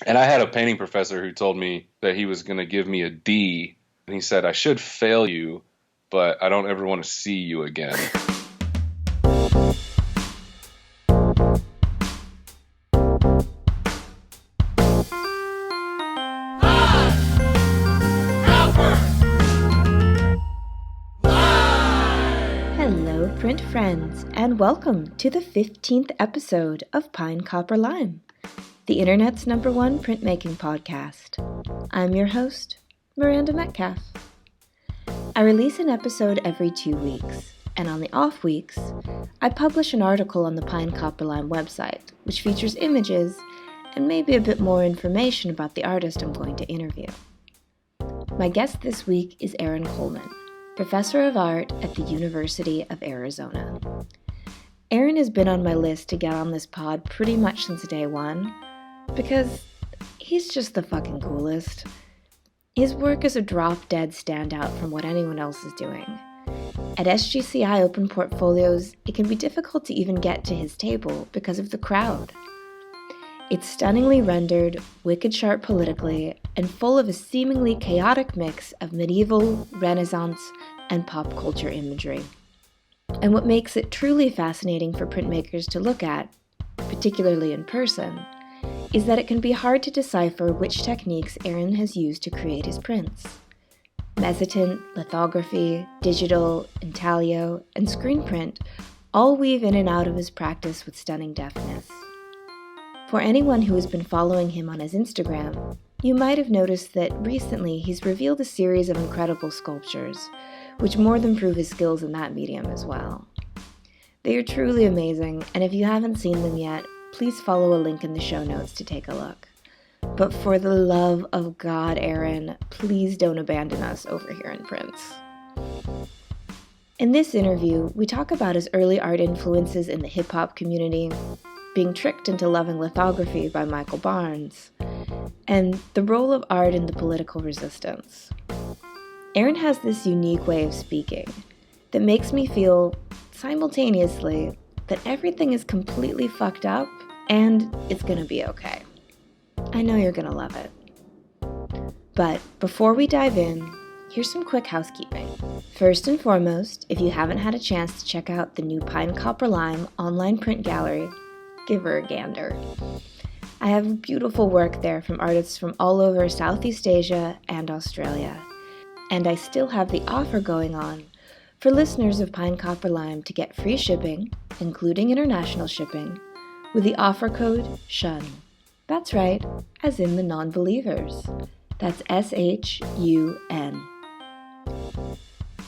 And I had a painting professor who told me that he was going to give me a D, and he said I should fail you, but I don't ever want to see you again. Hello, print friends, and welcome to the 15th episode of Pine Copper Lime, the internet's #1 printmaking podcast. I'm your host, Miranda Metcalf. I release an episode every 2 weeks, and on the off weeks, I publish an article on the Pine Copper Lime website, which features images and maybe a bit more information about the artist I'm going to interview. My guest this week is Aaron Coleman, professor of art at the University of Arizona. Aaron has been on my list to get on this pod pretty much since day one, because he's just the fucking coolest. His work is a drop-dead standout from what anyone else is doing. At SGCI Open Portfolios, it can be difficult to even get to his table because of the crowd. It's stunningly rendered, wicked sharp politically, and full of a seemingly chaotic mix of medieval, Renaissance, and pop culture imagery. And what makes it truly fascinating for printmakers to look at, particularly in person, is that it can be hard to decipher which techniques Aaron has used to create his prints. Mezzotint, lithography, digital, intaglio, and screen print all weave in and out of his practice with stunning deftness. For anyone who has been following him on his Instagram, you might have noticed that recently he's revealed a series of incredible sculptures, which more than prove his skills in that medium as well. They are truly amazing, and if you haven't seen them yet, please follow a link in the show notes to take a look. But for the love of God, Aaron, please don't abandon us over here in prints. In this interview, we talk about his early art influences in the hip-hop community, being tricked into loving lithography by Michael Barnes, and the role of art in the political resistance. Aaron has this unique way of speaking that makes me feel, simultaneously, that everything is completely fucked up and it's gonna be okay. I know you're gonna love it. But before we dive in, here's some quick housekeeping. First and foremost, if you haven't had a chance to check out the new Pine Copper Lime online print gallery, give her a gander. I have beautiful work there from artists from all over Southeast Asia and Australia. And I still have the offer going on for listeners of Pine Copper Lime to get free shipping, including international shipping, with the offer code SHUN. That's right, as in the non-believers. That's SHUN.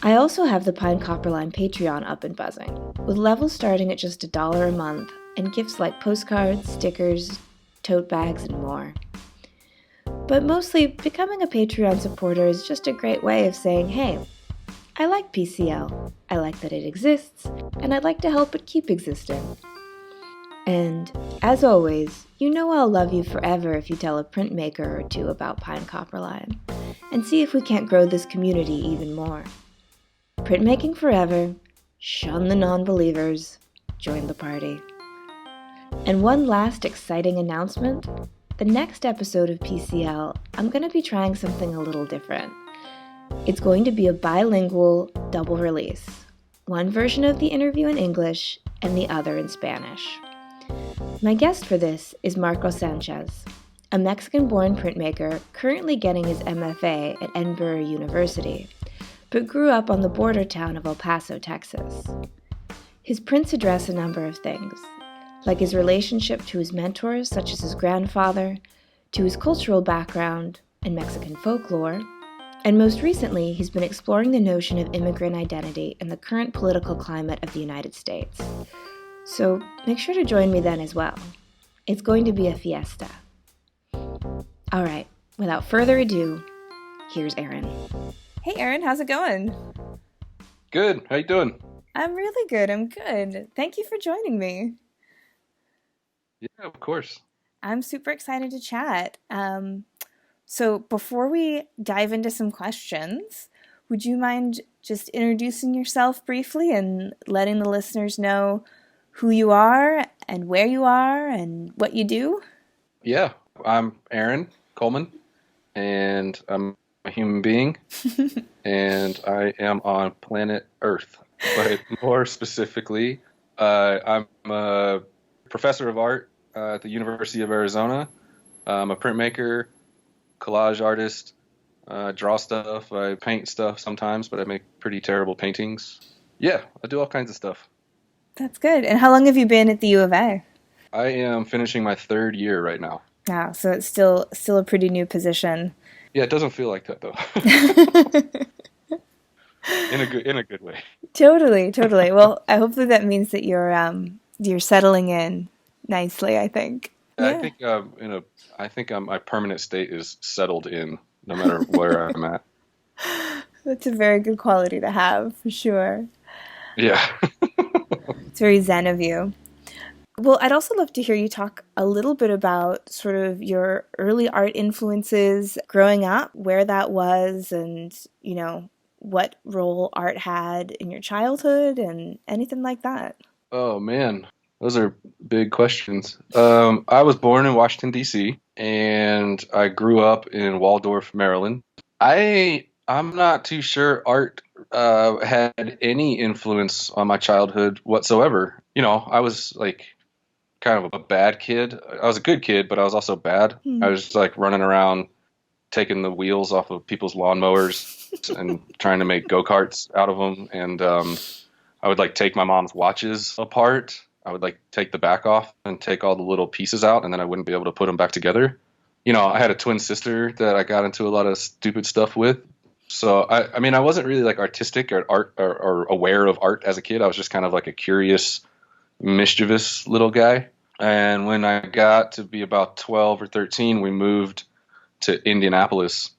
I also have the Pine Copper Lime Patreon up and buzzing, with levels starting at just $1 a month and gifts like postcards, stickers, tote bags, and more. But mostly, becoming a Patreon supporter is just a great way of saying, hey, I like PCL, I like that it exists, and I'd like to help it keep existing. And, as always, you know I'll love you forever if you tell a printmaker or two about Pine Copper Lime, and see if we can't grow this community even more. Printmaking forever, shun the non-believers, join the party. And one last exciting announcement. The next episode of PCL, I'm going to be trying something a little different. It's going to be a bilingual double release. One version of the interview in English and the other in Spanish. My guest for this is Marco Sanchez, a Mexican-born printmaker currently getting his MFA at Edinburgh University, but grew up on the border town of El Paso, Texas. His prints address a number of things, like his relationship to his mentors, such as his grandfather, to his cultural background and Mexican folklore, and most recently, he's been exploring the notion of immigrant identity in the current political climate of the United States. So make sure to join me then as well. It's going to be a fiesta. All right, without further ado, here's Aaron. Hey Aaron, how's it going? Good. How you doing? I'm really good, I'm good. Thank you for joining me. Yeah, of course. I'm super excited to chat. So before we dive into some questions, would you mind just introducing yourself briefly and letting the listeners know who you are and where you are and what you do? Yeah. I'm Aaron Coleman, and I'm a human being, and I am on planet Earth. But more specifically, I'm a professor of art at the University of Arizona. I'm a printmaker, collage artist, draw stuff. I paint stuff sometimes, but I make pretty terrible paintings. Yeah, I do all kinds of stuff. That's good. And how long have you been at the U of A? I am finishing my third year right now. Wow, so it's still a pretty new position. Yeah, it doesn't feel like that though. In a good way. Totally, totally. Well, hopefully that means that you're settling in nicely, I think. I Yeah. think my permanent state is settled in no matter where I'm at. That's a very good quality to have, for sure. Yeah. It's very zen of you. Well, I'd also love to hear you talk a little bit about sort of your early art influences growing up, where that was, and, what role art had in your childhood and anything like that. Oh man, those are big questions. I was born in Washington D.C. and I grew up in Waldorf, Maryland. I'm not too sure art had any influence on my childhood whatsoever. I was like kind of a bad kid. I was a good kid, but I was also bad. I was like running around taking the wheels off of people's lawnmowers and trying to make go-karts out of them. And I would like take my mom's watches apart. I would like take the back off and take all the little pieces out, and then I wouldn't be able to put them back together. I had a twin sister that I got into a lot of stupid stuff with. So I mean, I wasn't really like artistic or art or aware of art as a kid. I was just kind of like a curious, mischievous little guy. And when I got to be about 12 or 13, we moved to Indianapolis,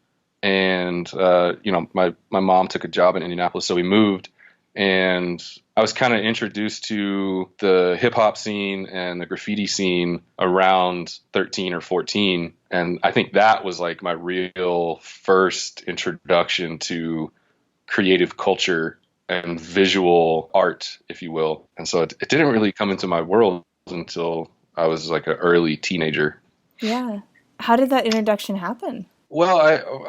and my mom took a job in Indianapolis, so we moved, and I was kind of introduced to the hip hop scene and the graffiti scene around 13 or 14, and I think that was like my real first introduction to creative culture and visual art, if you will. And so it didn't really come into my world until I was like an early teenager. Yeah. How did that introduction happen? Well,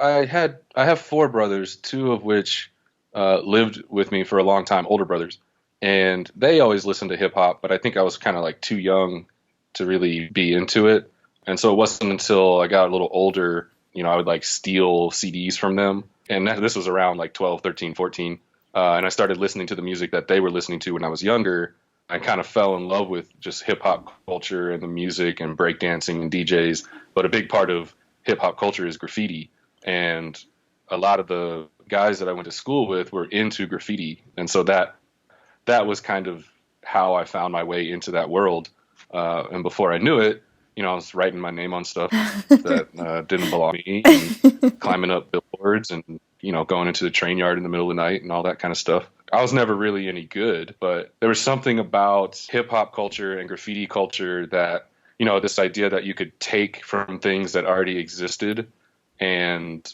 I have four brothers, two of which lived with me for a long time, older brothers, and they always listened to hip hop, but I think I was kind of like too young to really be into it. And so it wasn't until I got a little older, I would like steal CDs from them. And this was around like 12, 13, 14. And I started listening to the music that they were listening to when I was younger. I kind of fell in love with just hip hop culture and the music and breakdancing and DJs. But a big part of hip hop culture is graffiti. And a lot of the guys that I went to school with were into graffiti. And so that was kind of how I found my way into that world. And before I knew it, I was writing my name on stuff that didn't belong to me, and climbing up billboards and, going into the train yard in the middle of the night and all that kind of stuff. I was never really any good, but there was something about hip hop culture and graffiti culture that, this idea that you could take from things that already existed and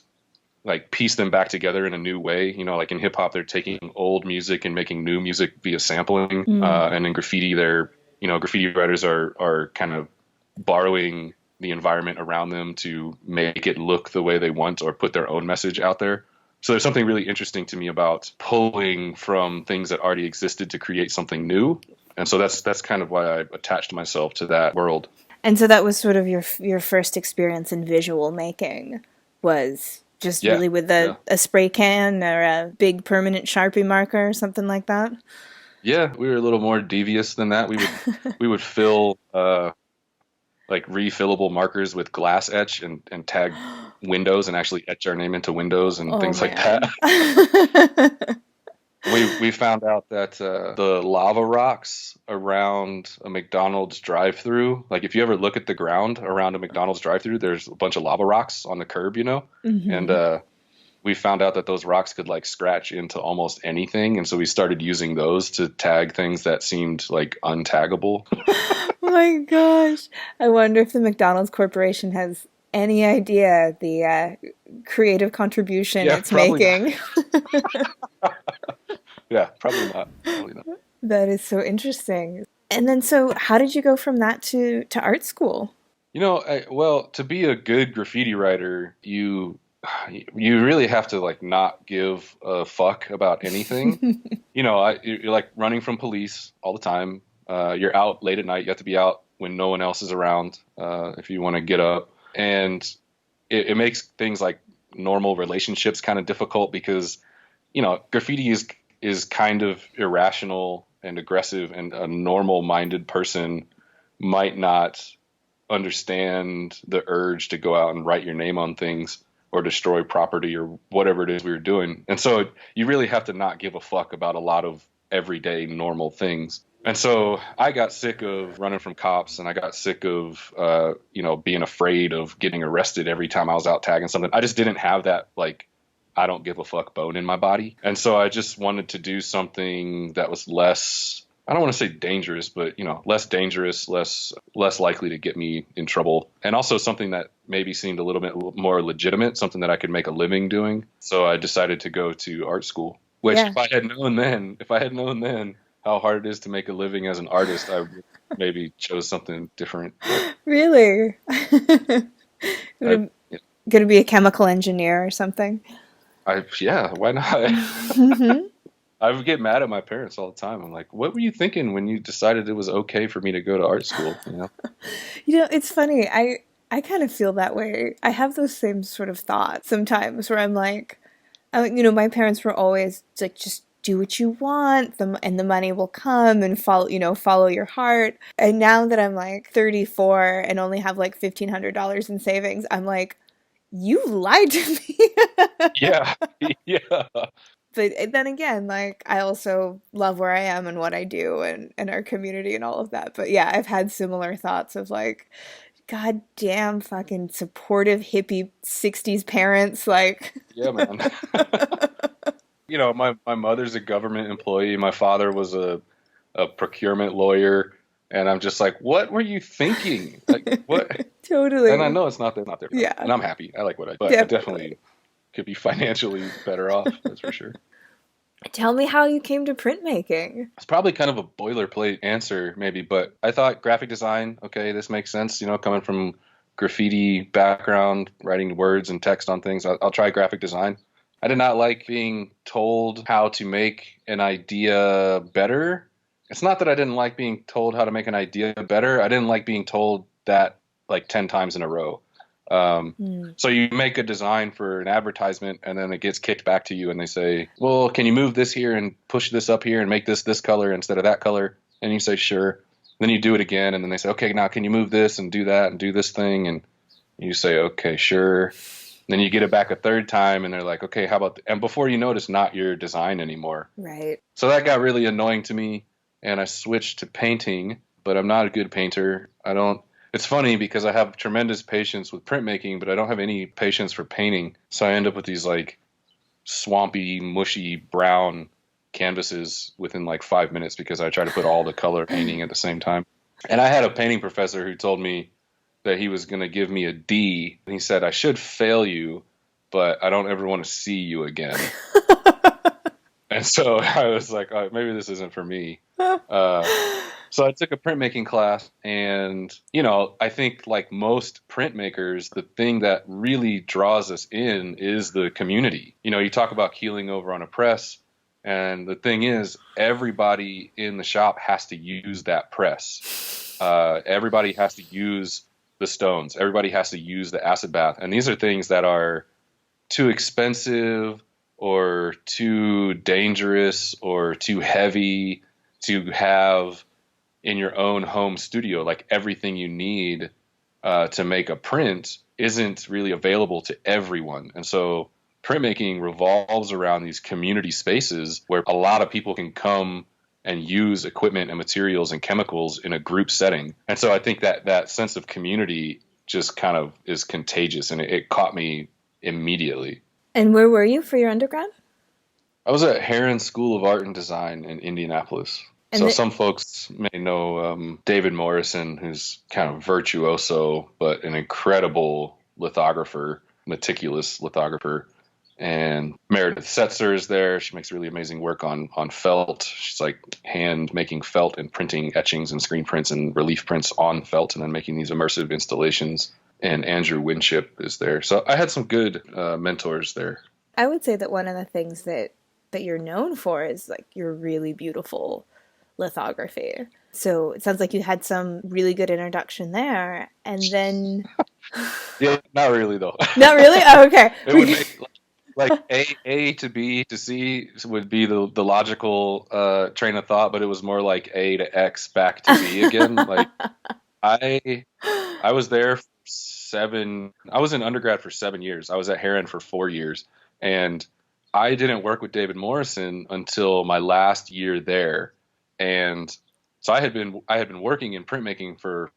like piece them back together in a new way. Like in hip hop, they're taking old music and making new music via sampling. And in graffiti, graffiti writers are kind of borrowing the environment around them to make it look the way they want or put their own message out there. So there's something really interesting to me about pulling from things that already existed to create something new. And so that's kind of why I attached myself to that world. And so that was sort of your first experience in visual making, was just really with a spray can or a big permanent Sharpie marker or something like that? Yeah, we were a little more devious than that. We would fill like refillable markers with glass etch and tag windows and actually etch our name into windows and things like that. We found out that the lava rocks around a McDonald's drive-through, like if you ever look at the ground around a McDonald's drive-through, there's a bunch of lava rocks on the curb, and we found out that those rocks could like scratch into almost anything, and so we started using those to tag things that seemed like untaggable. Oh my gosh. I wonder if the McDonald's Corporation has any idea the creative contribution it's making. Yeah, probably not. That is so interesting. And then so how did you go from that to art school? Well, to be a good graffiti writer, you really have to like not give a fuck about anything. You're like running from police all the time. You're out late at night. You have to be out when no one else is around, if you want to get up. And it makes things like normal relationships kind of difficult because, graffiti is kind of irrational and aggressive, and a normal minded person might not understand the urge to go out and write your name on things or destroy property or whatever it is we were doing. And so you really have to not give a fuck about a lot of everyday normal things. And so I got sick of running from cops, and I got sick of, being afraid of getting arrested every time I was out tagging something. I just didn't have that, like, I don't give a fuck bone in my body. And so I just wanted to do something that was less, I don't want to say dangerous, but, less dangerous, less likely to get me in trouble. And also something that maybe seemed a little bit more legitimate, something that I could make a living doing. So I decided to go to art school, which if I had known then how hard it is to make a living as an artist, I maybe chose something different. Really? Going to be a chemical engineer or something? Why not? I would get mad at my parents all the time. I'm like, what were you thinking when you decided it was okay for me to go to art school? It's funny. I kind of feel that way. I have those same sort of thoughts sometimes where I'm like, my parents were always like, just do what you want, and the money will come, and follow your heart. And now that I'm like 34 and only have like $1,500 in savings, I'm like, you lied to me. Yeah. But then again, like, I also love where I am and what I do and our community and all of that. But yeah, I've had similar thoughts of like, God damn fucking supportive hippie 60s parents. Like, yeah, man. My mother's a government employee. My father was a procurement lawyer. And I'm just like, what were you thinking? Like, what? Totally. And I know it's not there. Yeah. And I'm happy. I like what I do. But I definitely could be financially better off. That's for sure. Tell me how you came to printmaking. It's probably kind of a boilerplate answer, maybe, but I thought graphic design, okay, this makes sense. Coming from graffiti background, writing words and text on things, I'll try graphic design. I did not like being told how to make an idea better. It's not that I didn't like being told how to make an idea better. I didn't like being told that like 10 times in a row. So you make a design for an advertisement, and then it gets kicked back to you, and they say, well, can you move this here and push this up here and make this color instead of that color? And you say, sure. Then you do it again, and then they say, okay, now can you move this and do that and do this thing? And you say, okay, sure. Then you get it back a third time, and they're like, okay, how about and before you know it, it's not your design anymore. Right. So that got really annoying to me, and I switched to painting, but I'm not a good painter. It's funny because I have tremendous patience with printmaking, but I don't have any patience for painting. So I end up with these like swampy, mushy, brown canvases within like 5 minutes because I try to put all the color painting at the same time. And I had a painting professor who told me that he was going to give me a D. He said, I should fail you, but I don't ever want to see you again. And so I was like, all right, maybe this isn't for me. So I took a printmaking class, and, I think like most printmakers, the thing that really draws us in is the community. You talk about keeling over on a press, and the thing is, everybody in the shop has to use that press. Everybody has to use the stones. Everybody has to use the acid bath. And these are things that are too expensive or too dangerous or too heavy to have in your own home studio. Like everything you need to make a print isn't really available to everyone. And so printmaking revolves around these community spaces where a lot of people can come and use equipment and materials and chemicals in a group setting. And so I think that sense of community just kind of is contagious, and it caught me immediately. And where were you for your undergrad? I was at Heron School of Art and Design in Indianapolis. And so some folks may know David Morrison, who's kind of virtuoso, but an incredible lithographer, meticulous lithographer. And Meredith Setzer is there. She makes really amazing work on felt. She's like hand making felt and printing etchings and screen prints and relief prints on felt and then making these immersive installations. And Andrew Winship is there. So I had some good mentors there. I would say that one of the things that you're known for is like your really beautiful lithography. So it sounds like you had some really good introduction there, and then yeah, not really though. Not really? Oh, okay. It would make, like A to B to C would be the logical train of thought, but it was more like A to X back to B again. Like I was there for I was in undergrad for 7 years. I was at Heron for 4 years, and I didn't work with David Morrison until my last year there. And so I had been working in printmaking for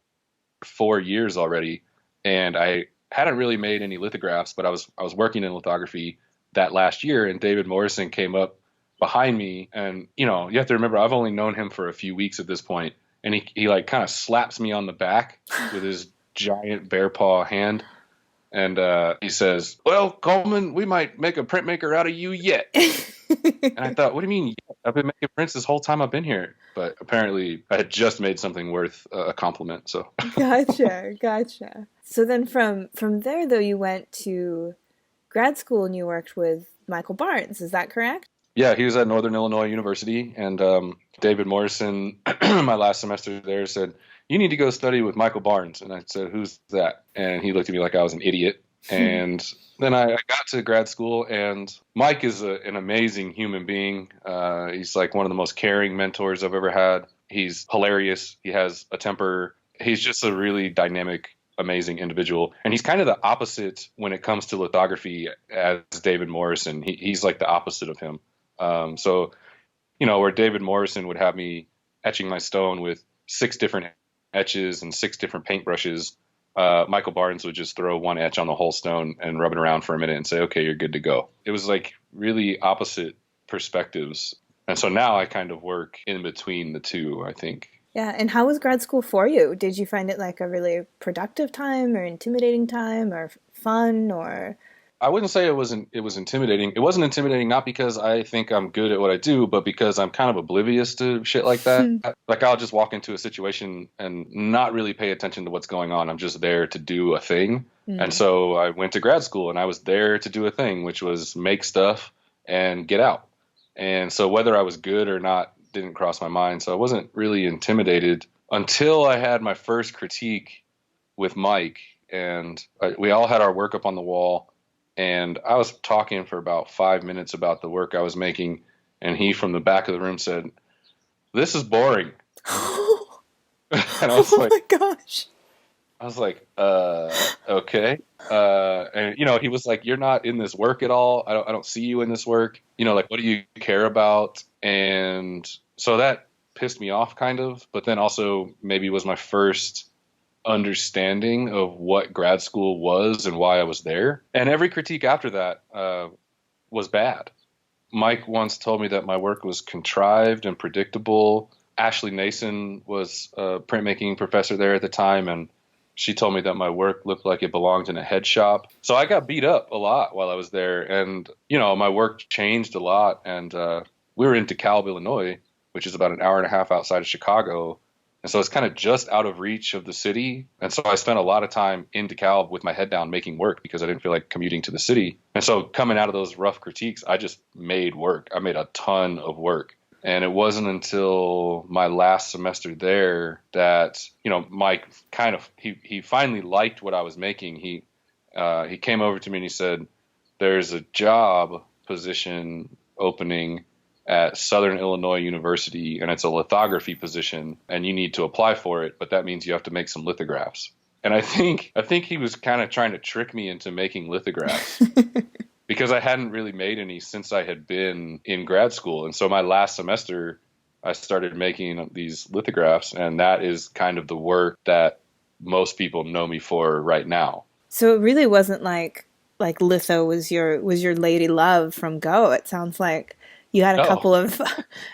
4 years already, and I hadn't really made any lithographs, but I was working in lithography that last year, and David Morrison came up behind me, and you have to remember I've only known him for a few weeks at this point, and he like kind of slaps me on the back with his giant bear paw hand, and he says, "Well, Coleman, we might make a printmaker out of you yet." And I thought, what do you mean? I've been making prints this whole time I've been here. But apparently I had just made something worth a compliment. So Gotcha. So then from there, though, you went to grad school and you worked with Michael Barnes. Is that correct? Yeah, he was at Northern Illinois University. And David Morrison, my last semester there, said, "You need to go study with Michael Barnes." And I said, "Who's that?" And he looked at me like I was an idiot. And then I got to grad school, and Mike is an amazing human being. He's like one of the most caring mentors I've ever had. He's hilarious. He has a temper. He's just a really dynamic, amazing individual. And he's kind of the opposite when it comes to lithography as David Morrison. He's like the opposite of him. So, where David Morrison would have me etching my stone with 6 different etches and 6 different paintbrushes, Michael Barnes would just throw one etch on the whole stone and rub it around for a minute and say, "Okay, you're good to go." It was like really opposite perspectives. And so now I kind of work in between the two, I think. Yeah. And how was grad school for you? Did you find it like a really productive time or intimidating time or fun or? I wouldn't say it was intimidating. It wasn't intimidating, not because I think I'm good at what I do, but because I'm kind of oblivious to shit like that. Like I'll just walk into a situation and not really pay attention to what's going on. I'm just there to do a thing. And so I went to grad school and I was there to do a thing, which was make stuff and get out. And so whether I was good or not didn't cross my mind. So I wasn't really intimidated until I had my first critique with Mike, and we all had our work up on the wall. And I was talking for about 5 minutes about the work I was making, and he from the back of the room said, "This is boring." And I was oh my gosh. I was like, okay. And he was like, "You're not in this work at all. I don't see you in this work. Like, what do you care about?" And so that pissed me off kind of, but then also maybe was my first understanding of what grad school was and why I was there. And every critique after that was bad. Mike once told me that my work was contrived and predictable. Ashley Nason was a printmaking professor there at the time, and she told me that my work looked like it belonged in a head shop. So I got beat up a lot while I was there, and my work changed a lot. And we were in DeKalb, Illinois, which is about an hour and a half outside of Chicago. And so it's kind of just out of reach of the city. And so I spent a lot of time in DeKalb with my head down making work because I didn't feel like commuting to the city. And so coming out of those rough critiques, I just made work. I made a ton of work. And it wasn't until my last semester there that, Mike he finally liked what I was making. He came over to me and he said, "There's a job position opening at Southern Illinois University, and it's a lithography position, and you need to apply for it, but that means you have to make some lithographs." And I think he was kind of trying to trick me into making lithographs because I hadn't really made any since I had been in grad school. And so my last semester, I started making these lithographs, and that is kind of the work that most people know me for right now. So it really wasn't like litho was your lady love from go. It sounds like you had a couple of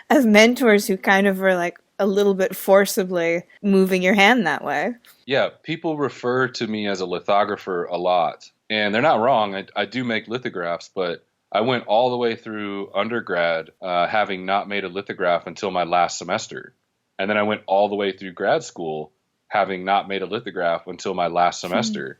mentors who kind of were like a little bit forcibly moving your hand that way. Yeah, people refer to me as a lithographer a lot, and they're not wrong. I do make lithographs, but I went all the way through undergrad, having not made a lithograph until my last semester. And then I went all the way through grad school, having not made a lithograph until my last semester.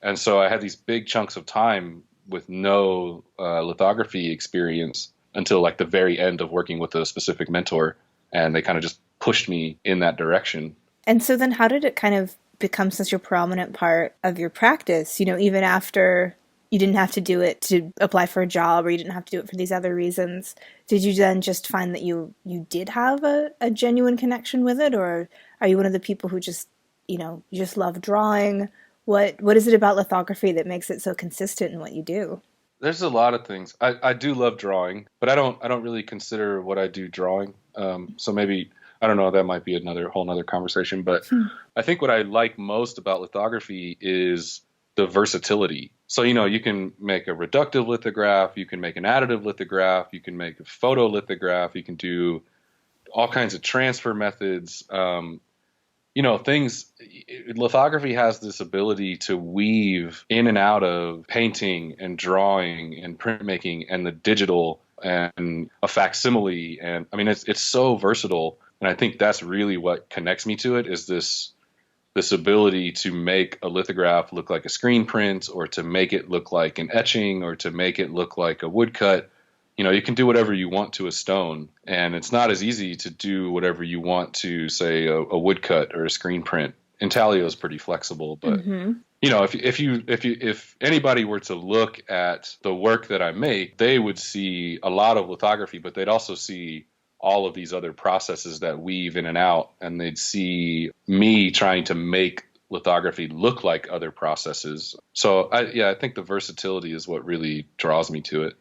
And so I had these big chunks of time with no lithography experience until like the very end of working with a specific mentor. And they kind of just pushed me in that direction. And so then how did it kind of become such a prominent part of your practice? You know, even after you didn't have to do it to apply for a job, or you didn't have to do it for these other reasons, did you then just find that you did have a genuine connection with it? Or are you one of the people who just, you know, you just love drawing? What is it about lithography that makes it so consistent in what you do? There's a lot of things. I do love drawing, but I don't really consider what I do drawing. So maybe, I don't know, that might be another whole nother conversation. But I think what I like most about lithography is the versatility. So, you know, you can make a reductive lithograph, you can make an additive lithograph, you can make a photolithograph, you can do all kinds of transfer methods. You know, lithography has this ability to weave in and out of painting and drawing and printmaking and the digital and a facsimile. And I mean, it's so versatile. And I think that's really what connects me to it, is this ability to make a lithograph look like a screen print, or to make it look like an etching, or to make it look like a woodcut. You know, you can do whatever you want to a stone, and it's not as easy to do whatever you want to, say, a woodcut or a screen print. Intaglio is pretty flexible, but you know, if anybody were to look at the work that I make, they would see a lot of lithography, but they'd also see all of these other processes that weave in and out, and they'd see me trying to make lithography look like other processes. So I think the versatility is what really draws me to it.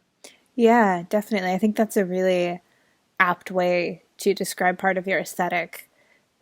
Yeah, definitely. I think that's a really apt way to describe part of your aesthetic,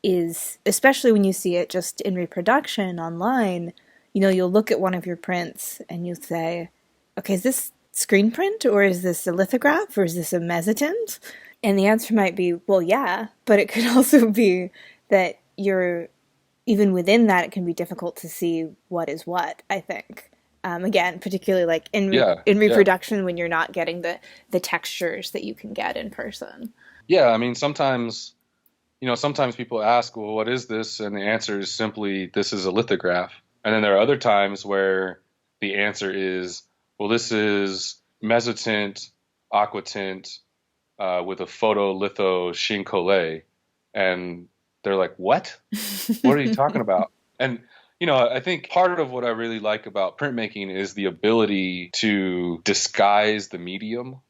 is especially when you see it just in reproduction online. You know, you'll look at one of your prints and you'll say, okay, is this screen print, or is this a lithograph, or is this a mezzotint? And the answer might be, well, yeah, but it could also be that even within that, it can be difficult to see what is what, I think. Again, particularly like in reproduction, when you're not getting the textures that you can get in person. Yeah, I mean, sometimes people ask, well, what is this? And the answer is simply, this is a lithograph. And then there are other times where the answer is, well, this is mezzotint, aquatint, with a photo litho shin-collé. And they're like, what? What are you talking about? And, you know, I think part of what I really like about printmaking is the ability to disguise the medium.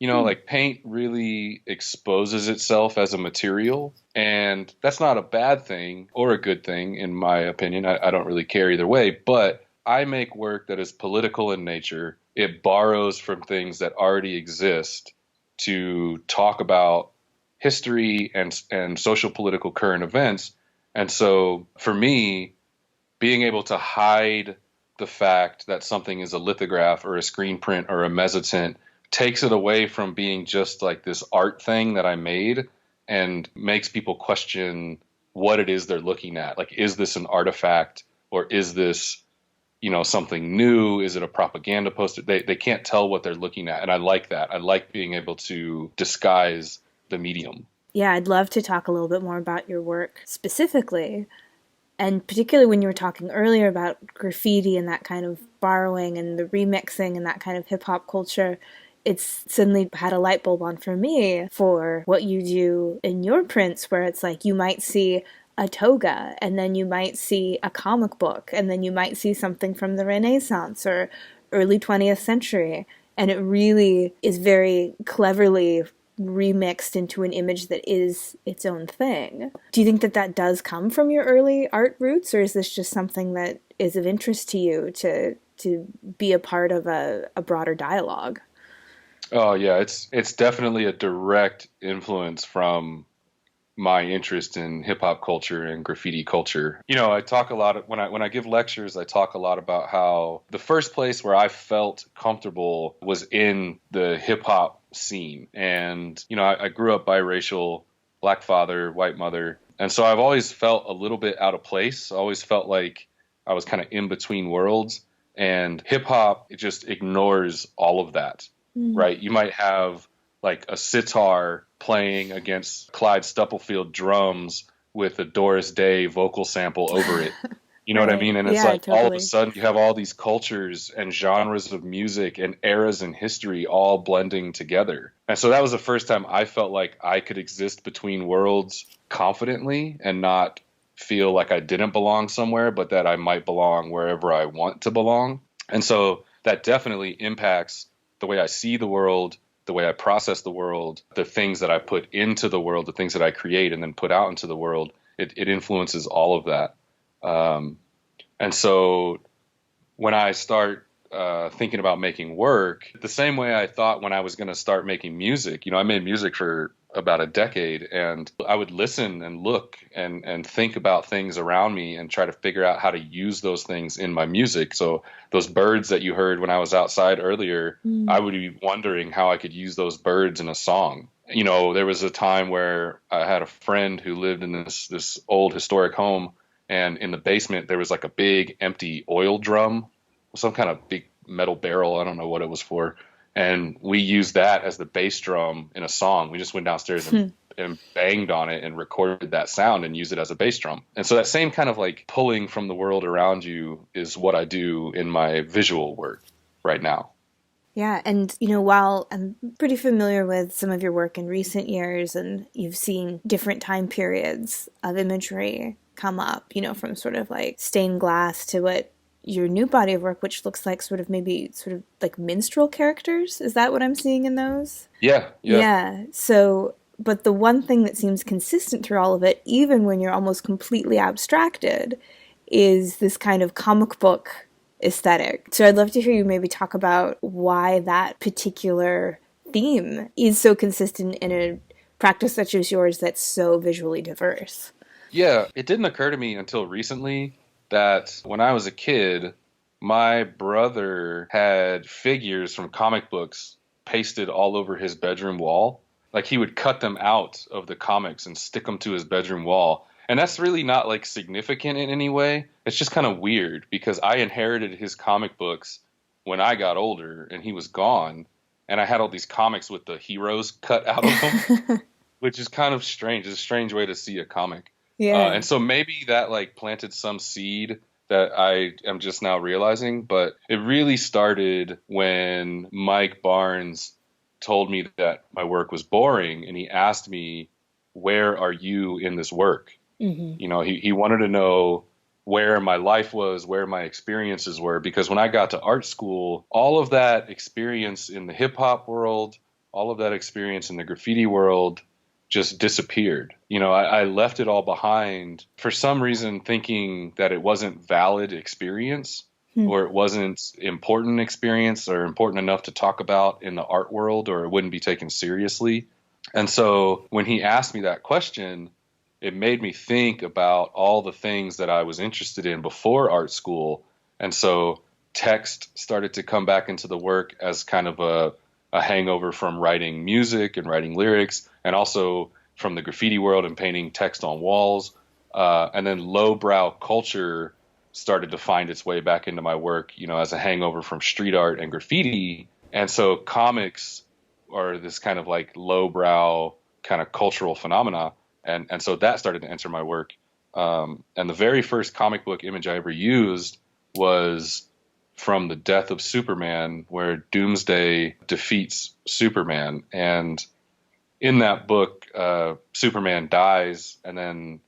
You know, like paint really exposes itself as a material, and that's not a bad thing or a good thing, in my opinion. I don't really care either way, but I make work that is political in nature. It borrows from things that already exist to talk about history and social political current events. And so for me, being able to hide the fact that something is a lithograph or a screen print or a mezzotint takes it away from being just like this art thing that I made, and makes people question what it is they're looking at. Like, is this an artifact, or is this, you know, something new? Is it a propaganda poster? They can't tell what they're looking at. And I like that. I like being able to disguise the medium. Yeah, I'd love to talk a little bit more about your work specifically. And particularly when you were talking earlier about graffiti and that kind of borrowing and the remixing and that kind of hip hop culture, it's suddenly had a light bulb on for me for what you do in your prints, where it's like you might see a toga, and then you might see a comic book, and then you might see something from the Renaissance or early 20th century. And it really is very cleverly remixed into an image that is its own thing. Do you think that does come from your early art roots, or is this just something that is of interest to you to be a part of a broader dialogue? Oh yeah, it's definitely a direct influence from my interest in hip hop culture and graffiti culture. You know, I talk a lot when I give lectures, I talk a lot about how the first place where I felt comfortable was in the hip hop scene. And, you know, I grew up biracial, black father, white mother. And so I've always felt a little bit out of place. I always felt like I was kind of in between worlds, and hip hop, it just ignores all of that. right? You might have like a sitar playing against Clyde Stubblefield drums with a Doris Day vocal sample over it. You know what I Right. mean? And it's Yeah, like all of a totally. sudden you have all these cultures and genres of music and eras in history all blending together. And so that was the first time I felt like I could exist between worlds confidently and not feel like I didn't belong somewhere, but that I might belong wherever I want to belong. And so that definitely impacts the way I see the world, the way I process the world, the things that I put into the world, the things that I create and then put out into the world. It influences all of that. Um, and so when I start thinking about making work, the same way I thought when I was going to start making music, I made music for about a decade, and I would listen and look and think about things around me and try to figure out how to use those things in my music. So those birds that you heard when I was outside earlier, I would be wondering how I could use those birds in a song. There was a time where I had a friend who lived in this old historic home, and in the basement there was like a big empty oil drum, some kind of big metal barrel. I don't know what it was for. And we used that as the bass drum in a song. We just went downstairs and banged on it and recorded that sound and used it as a bass drum. And so that same kind of like pulling from the world around you is what I do in my visual work right now. Yeah, and while I'm pretty familiar with some of your work in recent years, and you've seen different time periods of imagery come up, from sort of like stained glass to what your new body of work, which looks like sort of like minstrel characters. Is that what I'm seeing in those? Yeah, yeah. Yeah. So, but the one thing that seems consistent through all of it, even when you're almost completely abstracted, is this kind of comic book aesthetic. So I'd love to hear you maybe talk about why that particular theme is so consistent in a practice such as yours that's so visually diverse. Yeah, it didn't occur to me until recently that when I was a kid, my brother had figures from comic books pasted all over his bedroom wall. Like he would cut them out of the comics and stick them to his bedroom wall. And that's really not like significant in any way. It's just kind of weird because I inherited his comic books when I got older and he was gone. And I had all these comics with the heroes cut out of them, which is kind of strange. It's a strange way to see a comic. Yeah. And so maybe that like planted some seed that I am just now realizing, but it really started when Mike Barnes told me that my work was boring and he asked me, where are you in this work? He wanted to know where my life was, where my experiences were, because when I got to art school, all of that experience in the hip hop world, all of that experience in the graffiti world just disappeared. I left it all behind for some reason, thinking that it wasn't valid experience or it wasn't important experience or important enough to talk about in the art world, or it wouldn't be taken seriously. And so when he asked me that question, it made me think about all the things that I was interested in before art school. And so text started to come back into the work as kind of a hangover from writing music and writing lyrics, and also from the graffiti world and painting text on walls. And then lowbrow culture started to find its way back into my work, as a hangover from street art and graffiti. And so comics are this kind of like lowbrow kind of cultural phenomena. And so that started to enter my work. And the very first comic book image I ever used was from the death of Superman, where Doomsday defeats Superman. And in that book, Superman dies, and then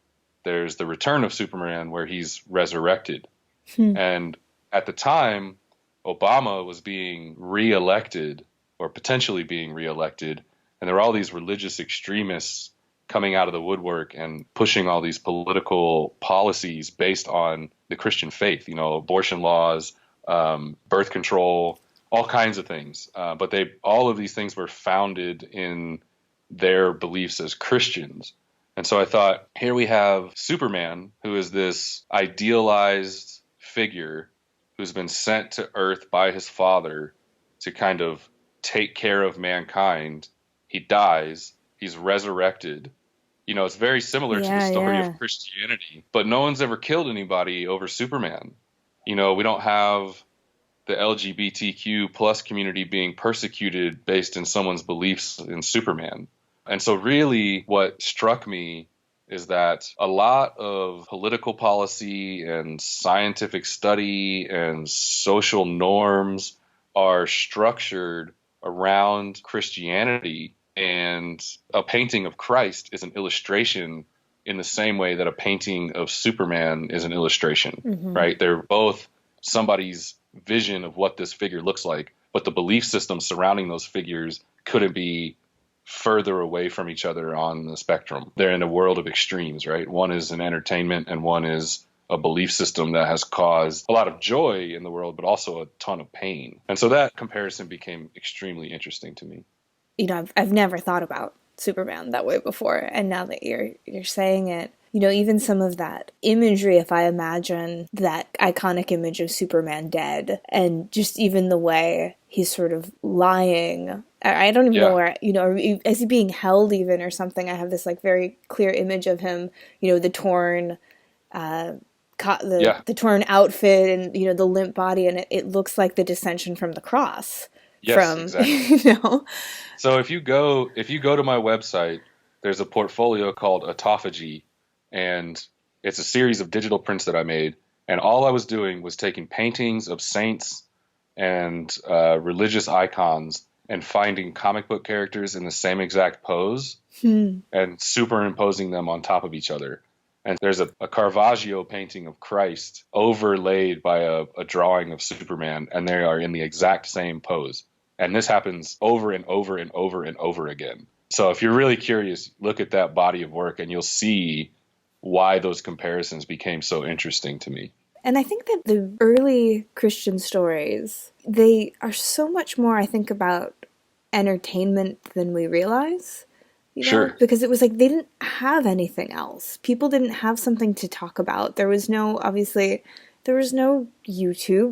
there's the return of Superman where he's resurrected. And at the time, Obama was being reelected or potentially being reelected. And there were all these religious extremists coming out of the woodwork and pushing all these political policies based on the Christian faith, abortion laws, birth control, all kinds of things. But all of these things were founded in their beliefs as Christians. And so I thought, here we have Superman, who is this idealized figure who's been sent to Earth by his father to kind of take care of mankind. He dies, he's resurrected. It's very similar to the story of Christianity, but no one's ever killed anybody over Superman. We don't have the LGBTQ plus community being persecuted based in someone's beliefs in Superman. And so really what struck me is that a lot of political policy and scientific study and social norms are structured around Christianity, and a painting of Christ is an illustration in the same way that a painting of Superman is an illustration, right? They're both somebody's vision of what this figure looks like, but the belief system surrounding those figures couldn't be further away from each other on the spectrum. They're in a world of extremes, right? One is an entertainment and one is a belief system that has caused a lot of joy in the world, but also a ton of pain. And so that comparison became extremely interesting to me. You know, I've never thought about Superman that way before, and now that you're saying it, you know, even some of that imagery, if I imagine that iconic image of Superman dead, and just even the way he's sort of lying, I don't even know where, you know, is he being held even or something? I have this like very clear image of him, you know, the torn, the torn outfit and, you know, the limp body, and it looks like the descension from the cross. Yes, exactly. You know? So if you go to my website, there's a portfolio called Autophagy, and it's a series of digital prints that I made. And all I was doing was taking paintings of saints and religious icons and finding comic book characters in the same exact pose and superimposing them on top of each other. And there's a Caravaggio painting of Christ overlaid by a drawing of Superman, and they are in the exact same pose. And this happens over and over and over and over again. So if you're really curious, look at that body of work and you'll see why those comparisons became so interesting to me. And I think that the early Christian stories, they are so much more, I think, about entertainment than we realize. You know? Sure. Because it was like they didn't have anything else. People didn't have something to talk about. There was no YouTube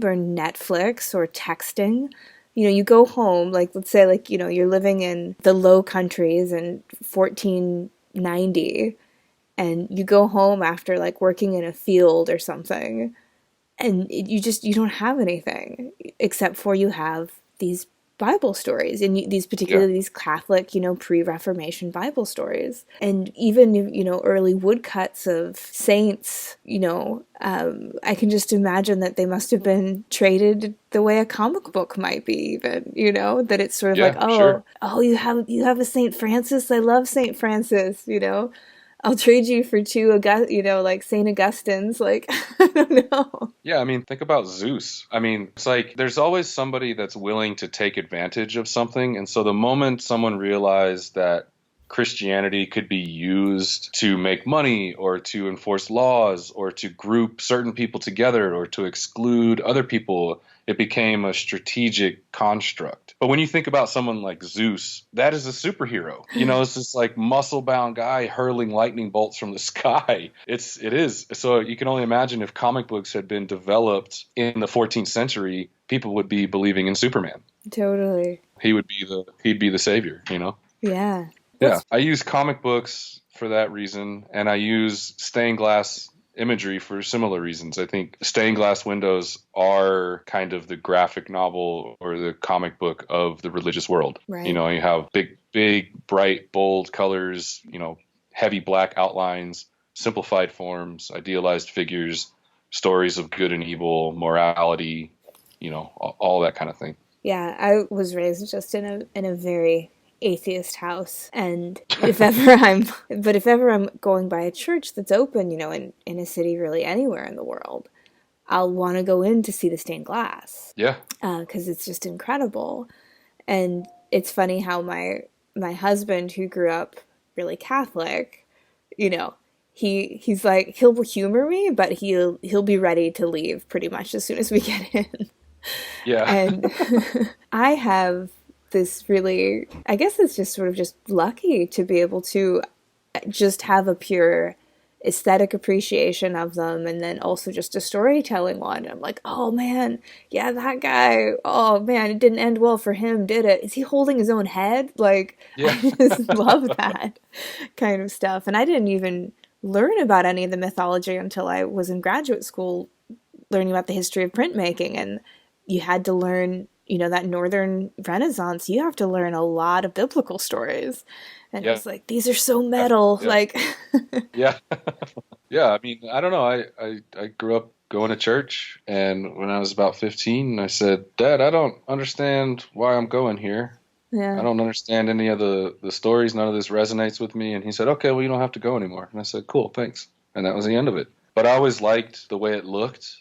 or Netflix or texting. You know, you go home, like, let's say, like, you know, you're living in the Low Countries in 1490, and you go home after, like, working in a field or something, and you don't have anything, except for you have these Bible stories, and these Catholic, you know, pre-Reformation Bible stories. And even, you know, early woodcuts of saints, you know, I can just imagine that they must have been traded the way a comic book might be, even, you know, that it's sort of you have a Saint Francis, I love Saint Francis, you know, I'll trade you for two, like St. Augustine's, like, I don't know. Yeah, I mean, think about Zeus. I mean, it's like there's always somebody that's willing to take advantage of something. And so the moment someone realized that Christianity could be used to make money or to enforce laws or to group certain people together or to exclude other people, it became a strategic construct. But when you think about someone like Zeus, that is a superhero. You know, it's this like muscle-bound guy hurling lightning bolts from the sky. It is. So you can only imagine if comic books had been developed in the 14th century, people would be believing in Superman. Totally. He'd be the savior, you know? Yeah. Yeah, I use comic books for that reason, and I use stained glass imagery for similar reasons. I think stained glass windows are kind of the graphic novel or the comic book of the religious world. Right. You know, you have big, bright, bold colors, you know, heavy black outlines, simplified forms, idealized figures, stories of good and evil, morality, you know, all that kind of thing. Yeah, I was raised just in a very atheist house, and if ever I'm going by a church that's open, you know, in a city, really anywhere in the world, I'll want to go in to see the stained glass. Yeah. Because it's just incredible. And it's funny how my husband, who grew up really Catholic, you know, he's like, he'll humor me, but he'll be ready to leave pretty much as soon as we get in. Yeah. And I have this really, I guess it's just sort of just lucky to be able to just have a pure aesthetic appreciation of them, and then also just a storytelling one. I'm like, oh man, yeah, that guy, oh man, it didn't end well for him, did it? Is he holding his own head? Like, yeah. I just love that kind of stuff. And I didn't even learn about any of the mythology until I was in graduate school, learning about the history of printmaking. And you had to learn, that Northern Renaissance, you have to learn a lot of biblical stories. And it Yeah, was like, these are so metal. yeah, Like, yeah, yeah. I mean, I don't know. I grew up going to church, and when I was about 15, I said, Dad, I don't understand why I'm going here. I yeah. don't understand any of the stories. None of this resonates with me. And he said, okay, well, you don't have to go anymore. And I said, cool, thanks. And that was the end of it. But I always liked the way it looked.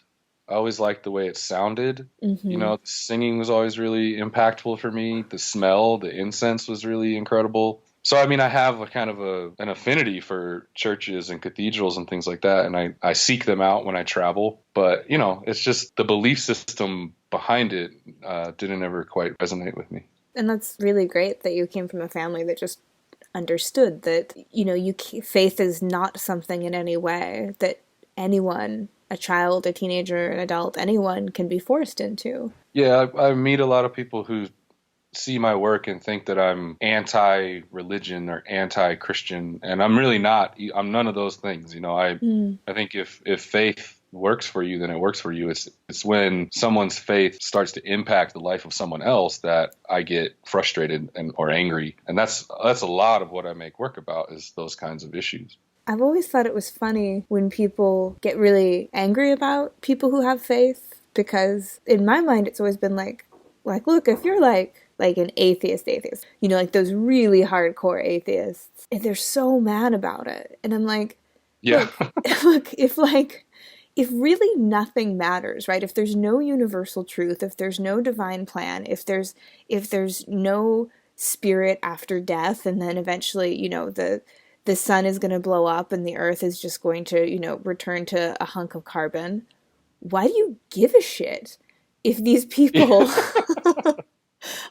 I always liked the way it sounded. Hmm. The singing was always really impactful for me. The smell, the incense was really incredible. So, I mean, I have a kind of an affinity for churches and cathedrals and things like that. And I seek them out when I travel. But, it's just the belief system behind it didn't ever quite resonate with me. And that's really great that you came from a family that just understood that, faith is not something in any way that anyone, a child, a teenager, an adult, anyone can be forced into. Yeah, I meet a lot of people who see my work and think that I'm anti-religion or anti-Christian, and I'm really not. I'm none of those things. Mm. I think if faith works for you, then it works for you. It's when someone's faith starts to impact the life of someone else that I get frustrated and or angry, and that's a lot of what I make work about is those kinds of issues. I've always thought it was funny when people get really angry about people who have faith, because in my mind it's always been like look, if you're like an atheist, like those really hardcore atheists, and they're so mad about it. And I'm like, Yeah, look, if really nothing matters, right? If there's no universal truth, if there's no divine plan, if there's no spirit after death, and then eventually, the sun is going to blow up and the earth is just going to, return to a hunk of carbon. Why do you give a shit if these people yeah,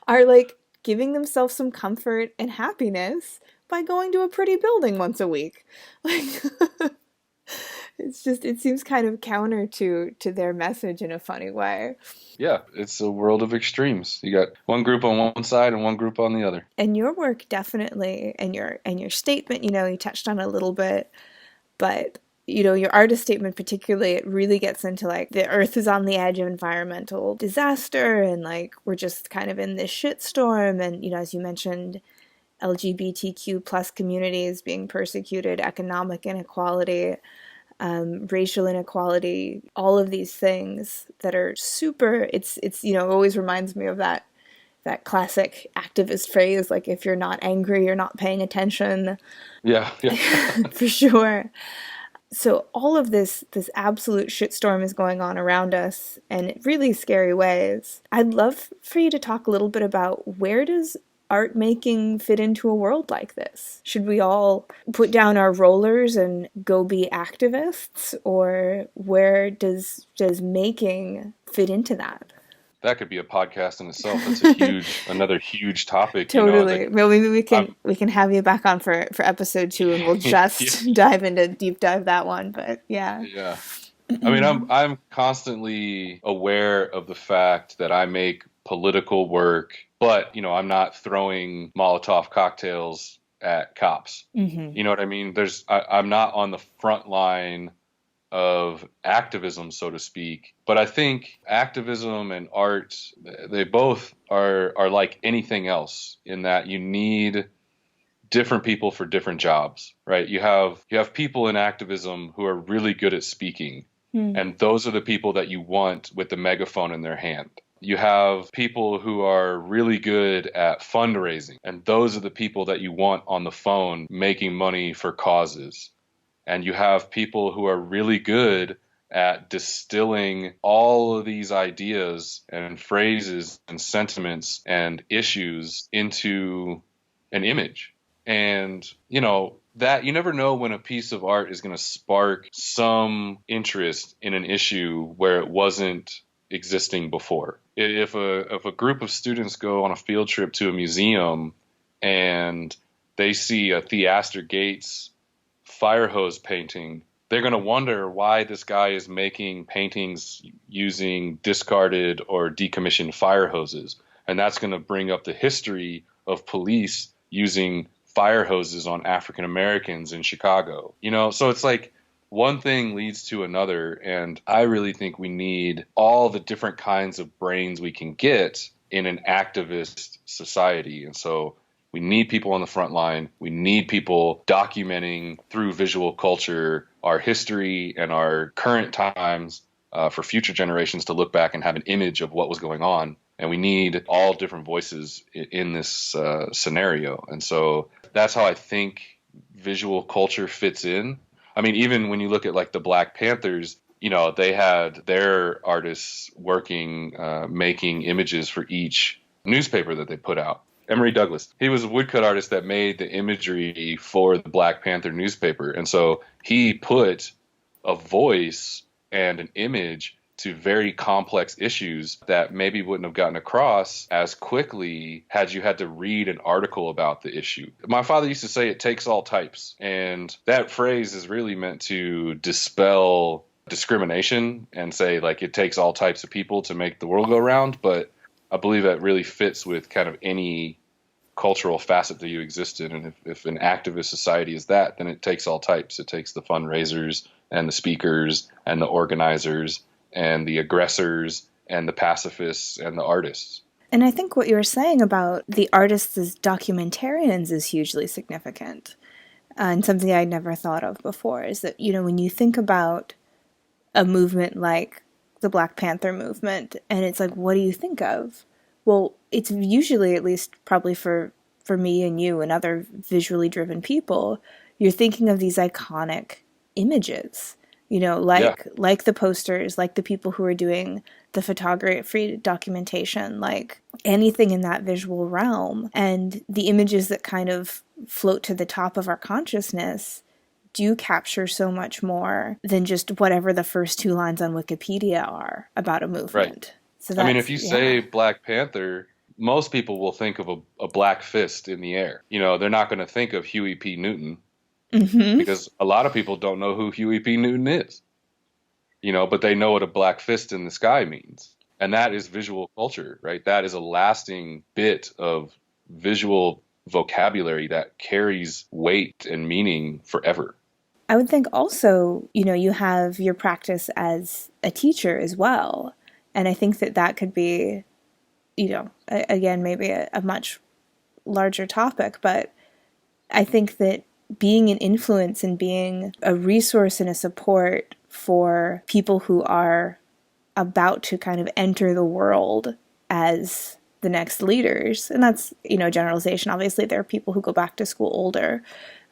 are like giving themselves some comfort and happiness by going to a pretty building once a week? Like, it seems kind of counter to their message in a funny way. yeah. It's a world of extremes. You got one group on one side and one group on the other. And your work definitely, and your statement, you touched on a little bit, but your artist statement particularly, it really gets into like the earth is on the edge of environmental disaster, and like we're just kind of in this shitstorm, and as you mentioned, LGBTQ plus communities being persecuted, economic inequality, racial inequality, all of these things that are super. It's always reminds me of that classic activist phrase, like if you're not angry, you're not paying attention. Yeah, yeah. For sure. So all of this absolute shitstorm is going on around us, and in really scary ways. I'd love for you to talk a little bit about, where does art making fit into a world like this? Should we all put down our rollers and go be activists, or where does making fit into that? That could be a podcast in itself. That's another huge topic. Totally. Well, maybe we can I'm, we can have you back on for episode 2, and we'll yeah, just deep dive that one. But yeah. yeah. I mean, I'm constantly aware of the fact that I make political work, but I'm not throwing Molotov cocktails at cops. Hmm. You know what I mean? I'm not on the front line of activism, so to speak. But I think activism and art, they both are like anything else in that you need different people for different jobs, right? You have people in activism who are really good at speaking, and those are the people that you want with the megaphone in their hand. You have people who are really good at fundraising, and those are the people that you want on the phone making money for causes. And you have people who are really good at distilling all of these ideas and phrases and sentiments and issues into an image. And, that you never know when a piece of art is going to spark some interest in an issue where it wasn't existing before. If a group of students go on a field trip to a museum and they see a Theaster Gates fire hose painting, they're going to wonder why this guy is making paintings using discarded or decommissioned fire hoses. And that's going to bring up the history of police using fire hoses on African Americans in Chicago. So it's like one thing leads to another, and I really think we need all the different kinds of brains we can get in an activist society. And so we need people on the front line. We need people documenting through visual culture our history and our current times, for future generations to look back and have an image of what was going on. And we need all different voices in this scenario. And so that's how I think visual culture fits in. I mean, even when you look at like the Black Panthers, they had their artists working, making images for each newspaper that they put out. Emory Douglas, he was a woodcut artist that made the imagery for the Black Panther newspaper. And so he put a voice and an image to very complex issues that maybe wouldn't have gotten across as quickly had you had to read an article about the issue. My father used to say it takes all types, and that phrase is really meant to dispel discrimination and say like it takes all types of people to make the world go round. But I believe that really fits with kind of any cultural facet that you exist in. And if an activist society is that, then it takes all types. It takes the fundraisers and the speakers and the organizers and the aggressors and the pacifists and the artists. And I think what you were saying about the artists as documentarians is hugely significant. And something I'd never thought of before is that, when you think about a movement like the Black Panther movement, and it's like, what do you think of? Well, it's usually, at least probably for me and you and other visually driven people, you're thinking of these iconic images. Like the posters, like the people who are doing the photography documentation, like anything in that visual realm. And the images that kind of float to the top of our consciousness do capture so much more than just whatever the first two lines on Wikipedia are about a movement. Right. So if you say Black Panther, most people will think of a black fist in the air. They're not going to think of Huey P. Newton. Mm-hmm. Because a lot of people don't know who Huey P. Newton is, but they know what a black fist in the sky means. And that is visual culture, right? That is a lasting bit of visual vocabulary that carries weight and meaning forever. I would think also, you have your practice as a teacher as well. And I think that could be, again, maybe a much larger topic, but I think that being an influence and being a resource and a support for people who are about to kind of enter the world as the next leaders. And that's, generalization. Obviously, there are people who go back to school older.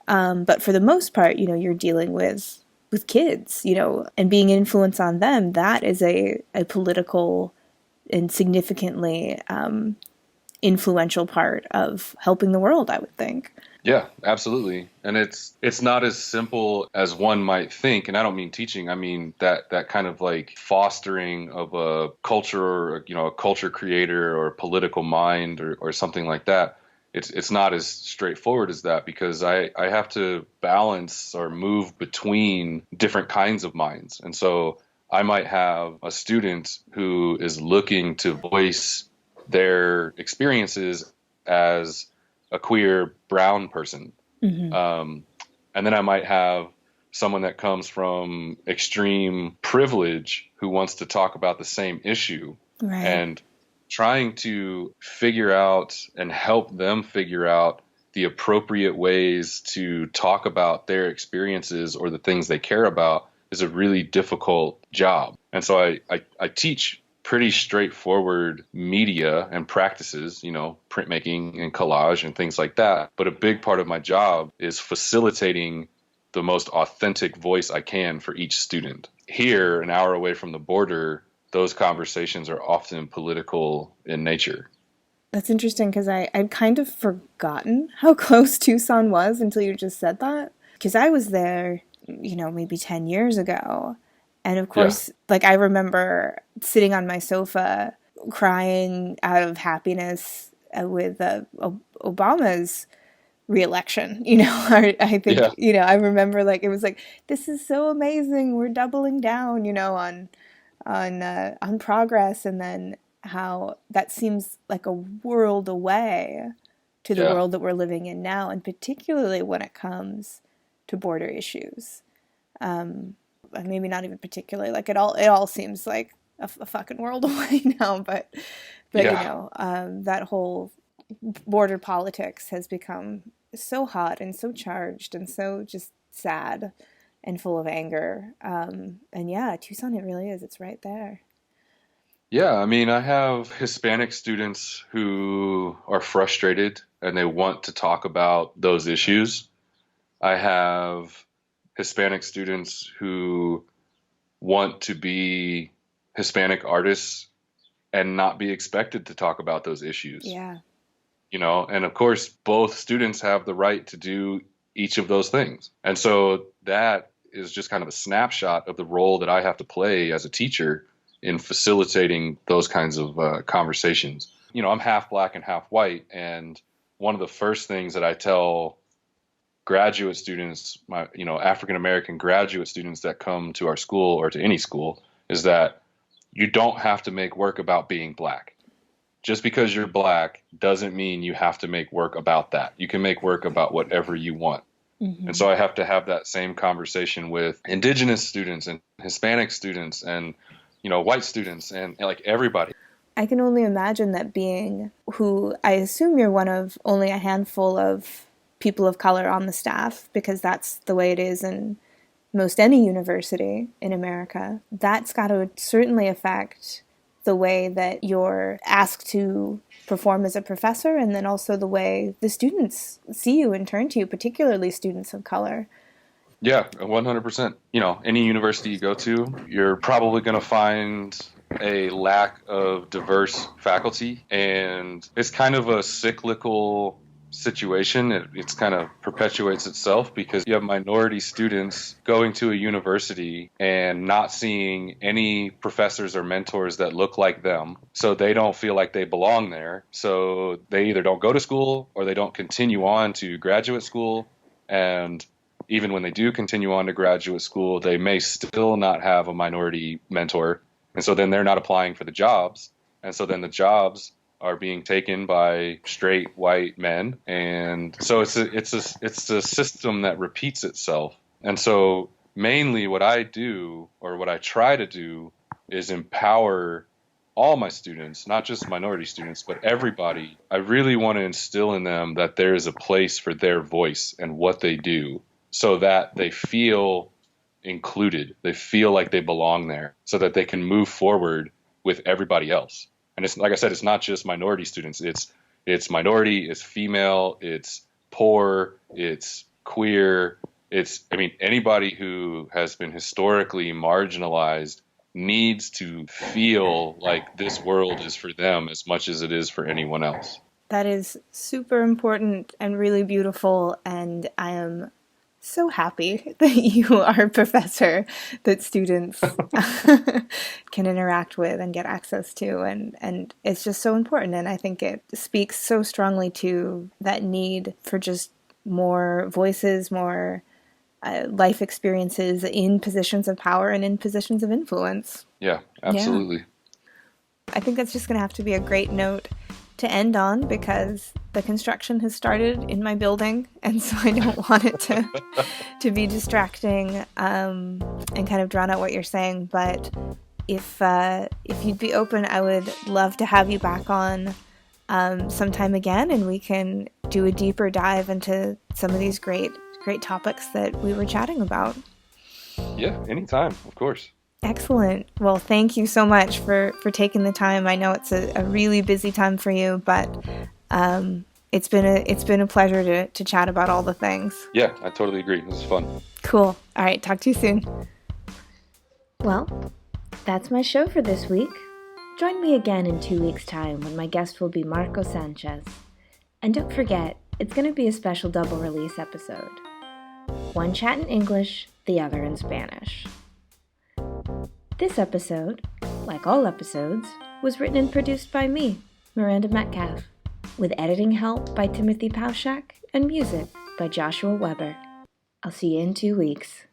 But for the most part, you're dealing with kids, and being an influence on them, that is a political and significantly influential part of helping the world, I would think. Yeah, absolutely. And it's not as simple as one might think. And I don't mean teaching. I mean that kind of like fostering of a culture, or, a culture creator or a political mind or something like that. It's not as straightforward as that, because I have to balance or move between different kinds of minds. And so I might have a student who is looking to voice their experiences as a queer brown person. Mm-hmm. And then I might have someone that comes from extreme privilege who wants to talk about the same issue. Right. And trying to figure out and help them figure out the appropriate ways to talk about their experiences or the things they care about is a really difficult job. And so I teach pretty straightforward media and practices, printmaking and collage and things like that. But a big part of my job is facilitating the most authentic voice I can for each student. Here, an hour away from the border, those conversations are often political in nature. That's interesting, because I'd kind of forgotten how close Tucson was until you just said that. Because I was there, maybe 10 years ago. And of course, I remember sitting on my sofa crying out of happiness with Obama's re-election. I think, I remember it was like, this is so amazing. We're doubling down, on progress. And then how that seems like a world away to the world that we're living in now, and particularly when it comes to border issues. Maybe not even particularly. Like it all seems like a fucking world away now. But Yeah. that whole border politics has become so hot and so charged and so just sad and full of anger. And yeah, Tucson, it really is. It's right there. Yeah, I mean, I have Hispanic students who are frustrated and they want to talk about those issues. I have Hispanic students who want to be Hispanic artists and not be expected to talk about those issues. Yeah. And of course, both students have the right to do each of those things. And so that is just kind of a snapshot of the role that I have to play as a teacher in facilitating those kinds of conversations. I'm half black and half white. And one of the first things that I tell graduate students, African American graduate students that come to our school or to any school, is that you don't have to make work about being black. Just because you're black doesn't mean you have to make work about that. You can make work about whatever you want. Mm-hmm. And so I have to have that same conversation with indigenous students and Hispanic students and, white students and like everybody. I can only imagine that being who I assume you're one of only a handful of people of color on the staff, because that's the way it is in most any university in America. That's got to certainly affect the way that you're asked to perform as a professor, and then also the way the students see you and turn to you, particularly students of color. Yeah, 100%. Any university you go to, you're probably going to find a lack of diverse faculty, and it's kind of a cyclical situation. It's kind of perpetuates itself because you have minority students going to a university and not seeing any professors or mentors that look like them, so they don't feel like they belong there. So they either don't go to school or they don't continue on to graduate school. And even when they do continue on to graduate school, they may still not have a minority mentor. And so then they're not applying for the jobs. And so then the jobs are being taken by straight white men. And so it's a system that repeats itself. And so mainly what I do, or what I try to do, is empower all my students, not just minority students, but everybody. I really want to instill in them that there is a place for their voice and what they do, so that they feel included. They feel like they belong there, so that they can move forward with everybody else. And it's, like I said, it's not just minority students. It's minority, it's female, it's poor, it's queer. Anybody who has been historically marginalized needs to feel like this world is for them as much as it is for anyone else. That is super important and really beautiful. And I am so happy that you are a professor that students can interact with and get access to, and it's just so important. And I think it speaks so strongly to that need for just more voices, more life experiences in positions of power and in positions of influence. Yeah, absolutely. Yeah. I think that's just going to have to be a great note to end on, because the construction has started in my building, and so I don't want it to be distracting and kind of drown out what you're saying. But if you'd be open, I would love to have you back on sometime again, and we can do a deeper dive into some of these great topics that we were chatting about. Yeah, anytime, of course. Excellent. Well, thank you so much for taking the time. I know it's a really busy time for you, but it's been a pleasure to chat about all the things. Yeah, I totally agree. This is fun. Cool. All right. Talk to you soon. Well, that's my show for this week. Join me again in 2 weeks' time when my guest will be Marco Sanchez. And don't forget, it's going to be a special double release episode. One chat in English, the other in Spanish. This episode, like all episodes, was written and produced by me, Miranda Metcalf, with editing help by Timothy Pauschak and music by Joshua Weber. I'll see you in 2 weeks.